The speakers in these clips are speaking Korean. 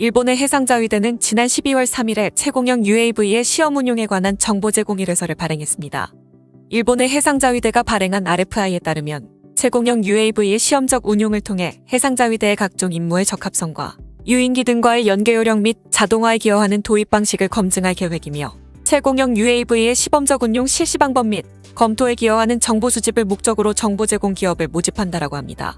일본의 해상자위대는 지난 12월 3일에 채공형 UAV의 시험 운용에 관한 정보 제공 일회서를 발행했습니다. 일본의 해상자위대가 발행한 RFI에 따르면 채공형 UAV의 시험적 운용을 통해 해상자위대의 각종 임무의 적합성과 유인기 등과의 연계 요령 및 자동화에 기여하는 도입 방식을 검증할 계획이며 채공형 UAV의 시범적 운용 실시 방법 및 검토에 기여하는 정보 수집을 목적으로 정보 제공 기업을 모집한다라고 합니다.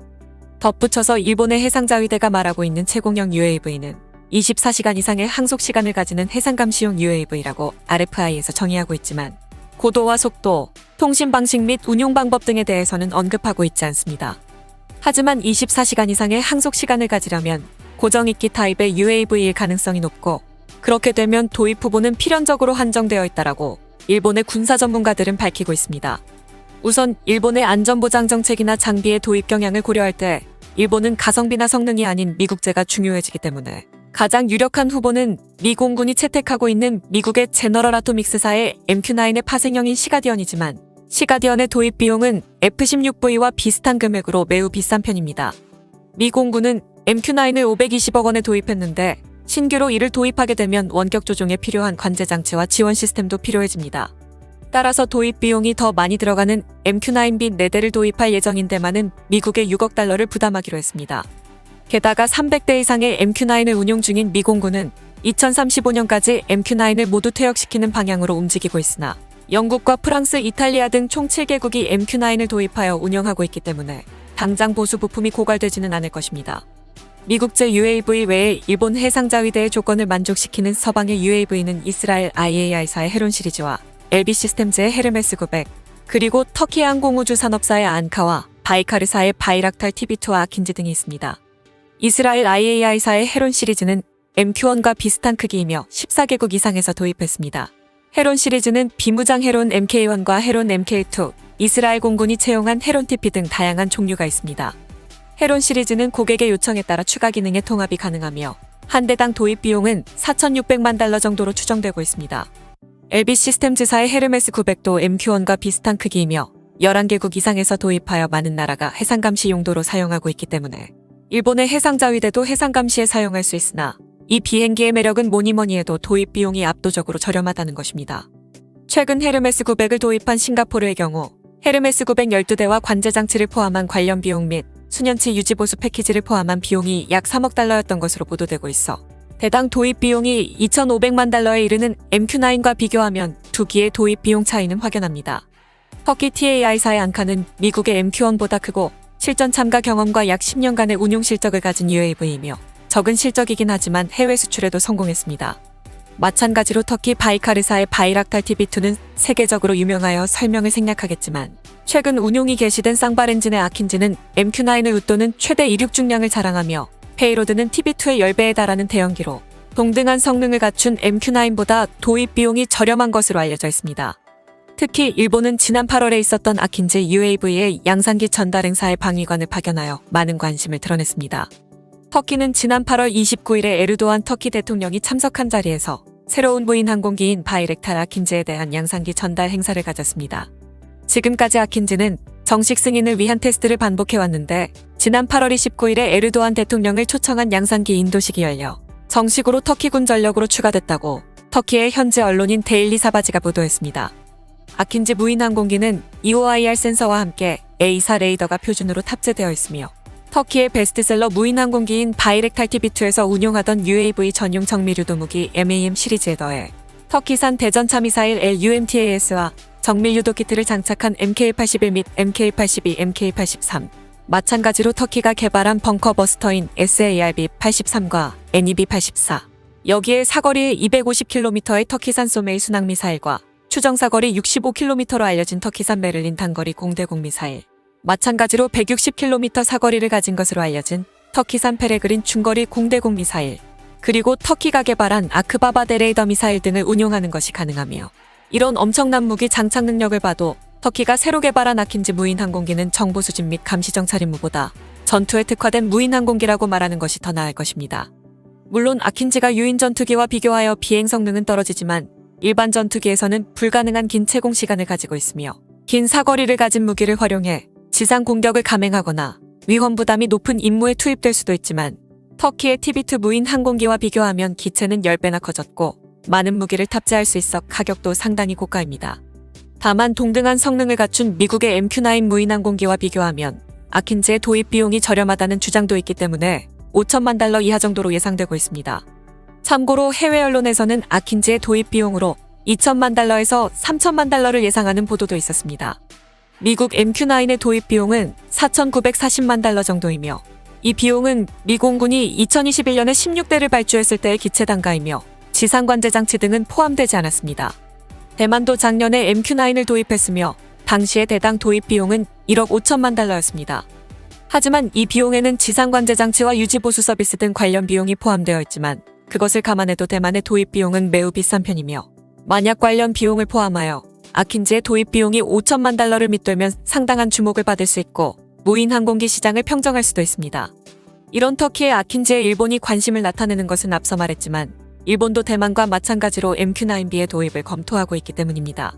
덧붙여서 일본의 해상자위대가 말하고 있는 채공형 UAV는 24시간 이상의 항속 시간을 가지는 해상감시용 UAV라고 RFI에서 정의하고 있지만 고도와 속도, 통신 방식 및 운용 방법 등에 대해서는 언급하고 있지 않습니다. 하지만 24시간 이상의 항속 시간을 가지려면 고정익기 타입의 UAV일 가능성이 높고 그렇게 되면 도입 후보는 필연적으로 한정되어 있다라고 일본의 군사 전문가들은 밝히고 있습니다. 우선 일본의 안전보장 정책이나 장비의 도입 경향을 고려할 때 일본은 가성비나 성능이 아닌 미국제가 중요해지기 때문에 가장 유력한 후보는 미 공군이 채택하고 있는 미국의 제너럴 아토믹스사의 MQ-9의 파생형인 시가디언이지만 시가디언의 도입 비용은 F-16V와 비슷한 금액으로 매우 비싼 편입니다. 미 공군은 MQ-9을 520억 원에 도입했는데 신규로 이를 도입하게 되면 원격 조종에 필요한 관제 장치와 지원 시스템도 필요해집니다. 따라서 도입 비용이 더 많이 들어가는 MQ-9B 4대를 도입할 예정인데만은 미국의 6억 달러를 부담하기로 했습니다. 게다가 300대 이상의 MQ-9을 운용 중인 미 공군은 2035년까지 MQ-9을 모두 퇴역시키는 방향으로 움직이고 있으나 영국과 프랑스, 이탈리아 등 총 7개국이 MQ-9을 도입하여 운영하고 있기 때문에 당장 보수 부품이 고갈되지는 않을 것입니다. 미국제 UAV 외에 일본 해상자위대의 조건을 만족시키는 서방의 UAV는 이스라엘 IAI사의 헤론 시리즈와 LB 시스템즈의 헤르메스 900, 그리고 터키 항공우주 산업사의 안카와 바이카르사의 바이락탈 TB2와 아킨지 등이 있습니다. 이스라엘 IAI사의 헤론 시리즈는 MQ-1과 비슷한 크기이며 14개국 이상에서 도입했습니다. 헤론 시리즈는 비무장 헤론 MK1과 헤론 MK2, 이스라엘 공군이 채용한 헤론 TP 등 다양한 종류가 있습니다. 헤론 시리즈는 고객의 요청에 따라 추가 기능의 통합이 가능하며 한 대당 도입 비용은 4,600만 달러 정도로 추정되고 있습니다. LB 시스템즈사의 헤르메스 900도 MQ-1과 비슷한 크기이며 11개국 이상에서 도입하여 많은 나라가 해상감시 용도로 사용하고 있기 때문에 일본의 해상자위대도 해상감시에 사용할 수 있으나 이 비행기의 매력은 뭐니뭐니 해도 도입 비용이 압도적으로 저렴하다는 것입니다. 최근 헤르메스 900을 도입한 싱가포르의 경우 헤르메스 900 12대와 관제장치를 포함한 관련 비용 및 수년치 유지보수 패키지를 포함한 비용이 약 3억 달러였던 것으로 보도되고 있어 대당 도입 비용이 2,500만 달러에 이르는 MQ-9과 비교하면 두 기의 도입 비용 차이는 확연합니다. 터키 TAI사의 안카는 미국의 MQ-1보다 크고 실전 참가 경험과 약 10년간의 운용 실적을 가진 UAV이며 적은 실적이긴 하지만 해외 수출에도 성공했습니다. 마찬가지로 터키 바이카르사의 바이락탈 TB2는 세계적으로 유명하여 설명을 생략하겠지만 최근 운용이 개시된 쌍바렌진의 아킨지는 MQ-9을 웃도는 최대 이륙 중량을 자랑하며 페이로드는 TB2의 10배에 달하는 대형기로 동등한 성능을 갖춘 MQ-9보다 도입 비용이 저렴한 것으로 알려져 있습니다. 특히 일본은 지난 8월에 있었던 아킨지 UAV의 양산기 전달 행사에 방위관을 파견하여 많은 관심을 드러냈습니다. 터키는 지난 8월 29일에 에르도안 터키 대통령이 참석한 자리에서 새로운 무인 항공기인 바이렉탈 아킨지에 대한 양산기 전달 행사를 가졌습니다. 지금까지 아킨지는 정식 승인을 위한 테스트를 반복해왔는데 지난 8월 29일에 에르도안 대통령을 초청한 양산기 인도식이 열려 정식으로 터키군 전력으로 추가됐다고 터키의 현지 언론인 데일리 사바지가 보도했습니다. 아킨지 무인 항공기는 EOIR 센서와 함께 A4 레이더가 표준으로 탑재되어 있으며 터키의 베스트셀러 무인 항공기인 바이렉탈 TB2에서 운용하던 UAV 전용 정밀유도 무기 MAM 시리즈에 더해 터키산 대전차 미사일 LUMTAS와 정밀유도 키트를 장착한 MK81 및 MK82, MK83, 마찬가지로 터키가 개발한 벙커 버스터인 SARB-83과 NEB-84, 여기에 사거리 250km의 터키산 소메이 순항 미사일과 추정 사거리 65km로 알려진 터키산 메를린 단거리 공대공 미사일, 마찬가지로 160km 사거리를 가진 것으로 알려진 터키산 페레그린 중거리 공대공 미사일, 그리고 터키가 개발한 아크바바데 레이더 미사일 등을 운용하는 것이 가능하며 이런 엄청난 무기 장착 능력을 봐도 터키가 새로 개발한 아킨지 무인 항공기는 정보 수집 및 감시 정찰 임무보다 전투에 특화된 무인 항공기라고 말하는 것이 더 나을 것입니다. 물론 아킨지가 유인 전투기와 비교하여 비행 성능은 떨어지지만 일반 전투기에서는 불가능한 긴 채공 시간을 가지고 있으며 긴 사거리를 가진 무기를 활용해 지상 공격을 감행하거나 위험 부담이 높은 임무에 투입될 수도 있지만 터키의 TB2 무인 항공기와 비교하면 기체는 10배나 커졌고 많은 무기를 탑재할 수 있어 가격도 상당히 고가입니다. 다만 동등한 성능을 갖춘 미국의 MQ-9 무인 항공기와 비교하면 아킨즈의 도입 비용이 저렴하다는 주장도 있기 때문에 5천만 달러 이하 정도로 예상되고 있습니다. 참고로 해외 언론에서는 아킨즈의 도입 비용으로 2천만 달러에서 3천만 달러를 예상하는 보도도 있었습니다. 미국 MQ-9의 도입 비용은 4,940만 달러 정도이며 이 비용은 미 공군이 2021년에 16대를 발주했을 때의 기체 단가이며 지상관제 장치 등은 포함되지 않았습니다. 대만도 작년에 MQ-9을 도입했으며 당시의 대당 도입 비용은 1억 5천만 달러였습니다. 하지만 이 비용에는 지상관제 장치와 유지보수 서비스 등 관련 비용이 포함되어 있지만 그것을 감안해도 대만의 도입 비용은 매우 비싼 편이며 만약 관련 비용을 포함하여 아킨즈의 도입 비용이 5천만 달러를 밑돌면 상당한 주목을 받을 수 있고 무인 항공기 시장을 평정할 수도 있습니다. 이런 터키의 아킨즈에 일본이 관심을 나타내는 것은 앞서 말했지만 일본도 대만과 마찬가지로 MQ-9B의 도입을 검토하고 있기 때문입니다.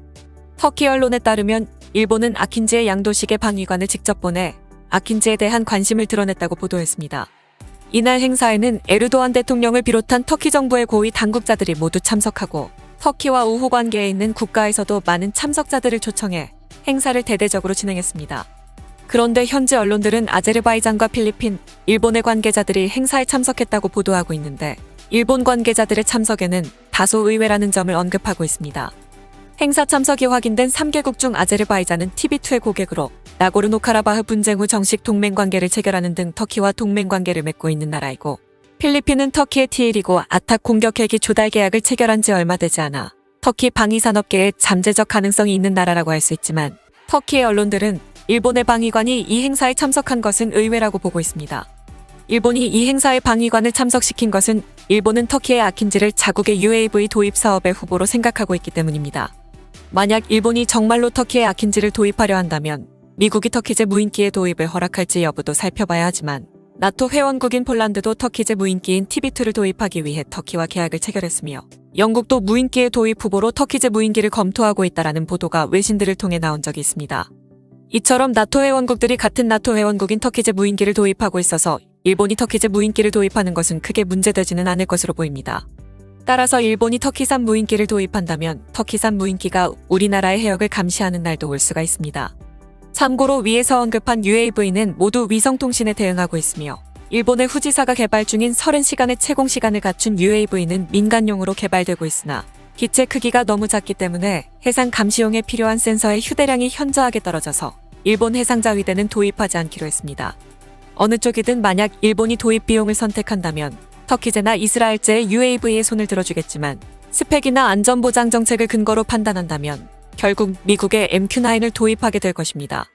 터키 언론에 따르면 일본은 아킨즈의 양도식의 방위관을 직접 보내 아킨즈에 대한 관심을 드러냈다고 보도했습니다. 이날 행사에는 에르도안 대통령을 비롯한 터키 정부의 고위 당국자들이 모두 참석하고 터키와 우호 관계에 있는 국가에서도 많은 참석자들을 초청해 행사를 대대적으로 진행했습니다. 그런데 현지 언론들은 아제르바이잔과 필리핀, 일본의 관계자들이 행사에 참석했다고 보도하고 있는데 일본 관계자들의 참석에는 다소 의외라는 점을 언급하고 있습니다. 행사 참석이 확인된 3개국 중 아제르바이잔은 TB2의 고객으로 나고르노카라바흐 분쟁 후 정식 동맹관계를 체결하는 등 터키와 동맹관계를 맺고 있는 나라이고 필리핀은 터키의 T1이고 아탁 공격 헬기 조달 계약을 체결한 지 얼마 되지 않아 터키 방위산업계에 잠재적 가능성이 있는 나라라고 할 수 있지만 터키의 언론들은 일본의 방위관이 이 행사에 참석한 것은 의외라고 보고 있습니다. 일본이 이 행사에 방위관을 참석시킨 것은 일본은 터키의 아킨즈를 자국의 UAV 도입 사업의 후보로 생각하고 있기 때문입니다. 만약 일본이 정말로 터키의 아킨즈를 도입하려 한다면 미국이 터키제 무인기의 도입을 허락할지 여부도 살펴봐야 하지만 나토 회원국인 폴란드도 터키제 무인기인 TB2를 도입하기 위해 터키와 계약을 체결했으며 영국도 무인기의 도입 후보로 터키제 무인기를 검토하고 있다라는 보도가 외신들을 통해 나온 적이 있습니다. 이처럼 나토 회원국들이 같은 나토 회원국인 터키제 무인기를 도입하고 있어서 일본이 터키제 무인기를 도입하는 것은 크게 문제되지는 않을 것으로 보입니다. 따라서 일본이 터키산 무인기를 도입한다면 터키산 무인기가 우리나라의 해역을 감시하는 날도 올 수가 있습니다. 참고로 위에서 언급한 UAV는 모두 위성통신에 대응하고 있으며 일본의 후지사가 개발 중인 30시간의 채공시간을 갖춘 UAV는 민간용으로 개발되고 있으나 기체 크기가 너무 작기 때문에 해상 감시용에 필요한 센서의 휴대량이 현저하게 떨어져서 일본 해상자위대는 도입하지 않기로 했습니다. 어느 쪽이든 만약 일본이 도입 비용을 선택한다면 터키제나 이스라엘제의 UAV에 손을 들어주겠지만 스펙이나 안전보장 정책을 근거로 판단한다면 결국 미국의 MQ-9을 도입하게 될 것입니다.